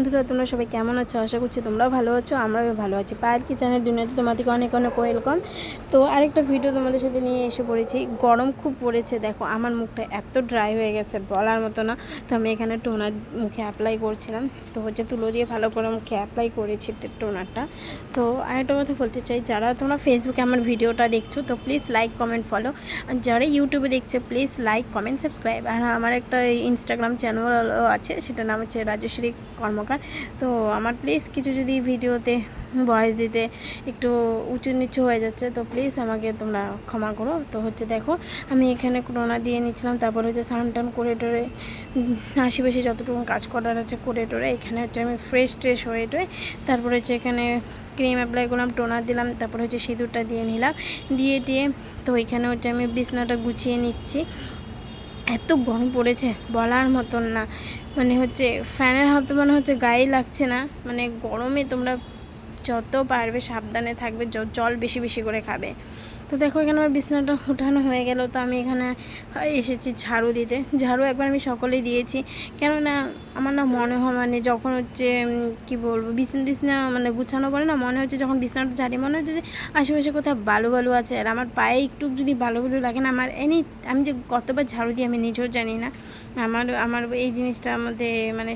বন্ধুরা, তোমরা সবাই কেমন আছো? আশা করছি তোমরাও ভালো আছো, আমরাও ভালো আছি। পায়েল কিচেনের দুনিয়াতে তোমাদেরকে অনেক অনেক ওয়েলকাম। তো আরেকটা ভিডিও তোমাদের সাথে নিয়ে এসে পড়েছি। গরম খুব পড়েছে, দেখো আমার মুখটা এত ড্রাই হয়ে গেছে বলার মতো না। তো আমি এখানে টোনার মুখে অ্যাপ্লাই করছিলাম, তো তুলো দিয়ে ভালো করে মুখে অ্যাপ্লাই করেছি টোনারটা। তো আরেকটা কথা বলতে চাই, যারা তোমরা ফেসবুকে আমার ভিডিওটা দেখছো তো প্লিজ লাইক কমেন্ট ফলো, আর যারা ইউটিউবে দেখছো প্লিজ লাইক কমেন্ট সাবস্ক্রাইব। আর আমার একটা ইনস্টাগ্রাম চ্যানেল আছে, সেটার নাম হচ্ছে রাজশ্রী কর্মকার। তো আমার প্লিজ কিছু যদি ভিডিওতে ভয়েস দিতে একটু উঁচু নিচু হয়ে যাচ্ছে তো প্লিজ আমাকে তোমরা ক্ষমা করো। তো দেখো আমি এখানে টোনা দিয়ে নিচ্ছিলাম, তারপর স্নান টান করে টোরে আশেপাশে যতটুকু কাজ করার আছে করে টোরে এখানে আমি ফ্রেশ হয়ে টোয়ে তারপর এখানে ক্রিম অ্যাপ্লাই করলাম, টোনার দিলাম, তারপর সিঁদুরটা দিয়ে নিলাম, দিয়ে তো এখানে আমি বিছনাটা গুছিয়ে নিচ্ছি। এত গরম পড়েছে বলার মতন না, মানে ফ্যানের হাতে গায়ে লাগছে না। মানে গরমে তোমরা যত পারবে সাবধানে থাকবে, জল বেশি বেশি করে খাবে। তো দেখো এখানে আমার বিছানাটা উঠানো হয়ে গেল। তো আমি এখানে এসেছি ঝাড়ু দিতে। ঝাড়ু একবার আমি সকলেই দিয়েছি, কেননা আমার না মনে হয় যখন কি বলবো বিছনা মানে গুছানো পরে না মনে হচ্ছে, যখন বিছানাটা ঝাড়ি মনে হচ্ছে যে আশেপাশে কোথাও বালু আছে। আর আমার পায়ে একটু যদি বালু লাগে না, আমার আমি যে কতবার ঝাড়ু দিই আমি নিজেও জানি না। আমার এই জিনিসটার মধ্যে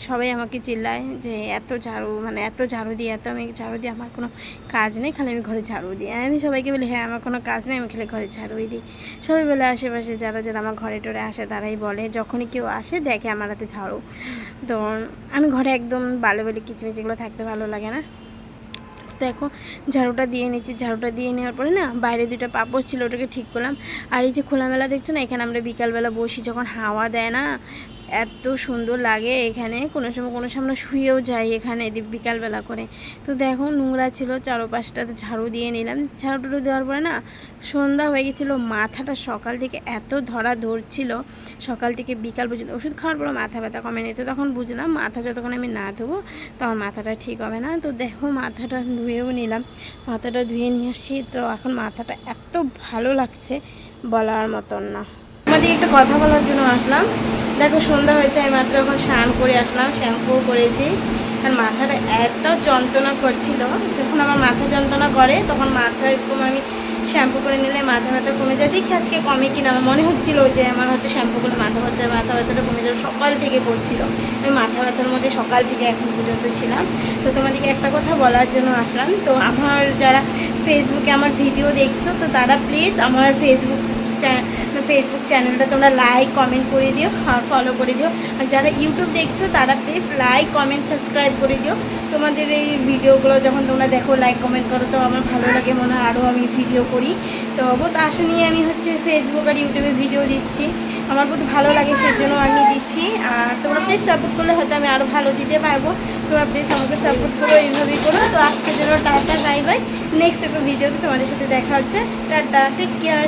সবাই আমাকে চিল্লায় যে এত ঝাড়ু দিই আমি ঝাড়ু দিই, আমার কোনো কাজ নেই, খালি আমি ঘরে ঝাড়ু দিই। আর আমি সবাইকে বলি হ্যাঁ আমার কোনো কাজ নেই, আমি খালি ঘরে ঝাড়ুই দিই। সবাই বলে আশেপাশে যারা আমার ঘরে টোরে আসে তারাই বলে, যখনই কেউ আসে দেখে আমার হাতে ঝাড়ু। তো আমি ঘরে একদম বালি কিচিমিচিগুলো থাকতে ভালো লাগে না। দেখো ঝাড়ুটা দিয়ে নিচ্ছি, ঝাড়ুটা দিয়ে নেওয়ার পরে না বাইরে দুটো পাপড় ছিল ওটাকে ঠিক করলাম। আর এই যে খোলামেলা দেখছো না, এখানে আমরা বিকালবেলা বসি, যখন হাওয়া দেয় না এত সুন্দর লাগে। এখানে কোনো সময় শুয়েও যাই এখানে বিকালবেলা করে। তো দেখো নোংরা ছিল চারপাশটাতে ঝাড়ু দিয়ে নিলাম। ঝাড়ু দেওয়ার পরে না সন্ধ্যা হয়ে গেছিলো, মাথাটা সকাল থেকে এত ধরছিল, সকাল থেকে বিকাল পর্যন্ত ওষুধ খাওয়ার পরে মাথা ব্যথা কমেনি। তো তখন বুঝলাম মাথা যতক্ষণ আমি না ধোবো তখন মাথাটা ঠিক হবে না। তো দেখো মাথাটা ধুয়েও নিলাম, মাথাটা ধুয়ে নিয়ে আসছি। তো এখন মাথাটা এত ভালো লাগছে বলার মতন না। আমাদের একটা কথা বলার জন্য আসলাম। দেখো সন্ধ্যা হয়েছে, আমি মাত্র এখন স্নান করে আসলাম, শ্যাম্পু করেছি। আর মাথাটা এত যন্ত্রণা করছিল, যখন আমার মাথা যন্ত্রণা করে তখন মাথা এরকম আমি শ্যাম্পু করে নিলে মাথা ব্যথা কমে যায়। দেখি আজকে কমে কিনা। আমার মনে হচ্ছিলো যে আমার শ্যাম্পু করলে মাথা ব্যথাটা কমে যাবে, সকাল থেকে করছিল। আমি মাথা ব্যথার মধ্যে সকাল থেকে এখন পর্যন্ত ছিলাম। তো তোমাদেরকে একটা কথা বলার জন্য আসলাম। তো আমার যারা ফেসবুকে আমার ভিডিও দেখছো তো তারা প্লিজ আমার ফেসবুক চ্যানেলটা তোমরা লাইক কমেন্ট করে দিও আর ফলো করে দিও। আর যারা ইউটিউব দেখছো তারা প্লিজ লাইক কমেন্ট সাবস্ক্রাইব করে দিও। তোমাদের এই ভিডিওগুলো যখন তোমরা দেখো লাইক কমেন্ট করো তো আমার ভালো লাগে, মনে হয় আরও আমি ভিডিও করি। তো বহুত আশা নিয়ে আমি ফেসবুক আর ইউটিউবে ভিডিও দিচ্ছি, আমার বহুত ভালো লাগে, সেই জন্য আমি দিচ্ছি। আর তোমরা প্লিজ সাপোর্ট করলে হয়তো আমি আরও ভালো দিতে পারবো। তোমরা প্লিজ আমাকে সাপোর্ট করো, এইভাবেই করো। তো আজকের জন্য টাটা বাই বাই। নেক্সট একটা ভিডিওতে তোমাদের সাথে দেখা হচ্ছে। Tata, take care.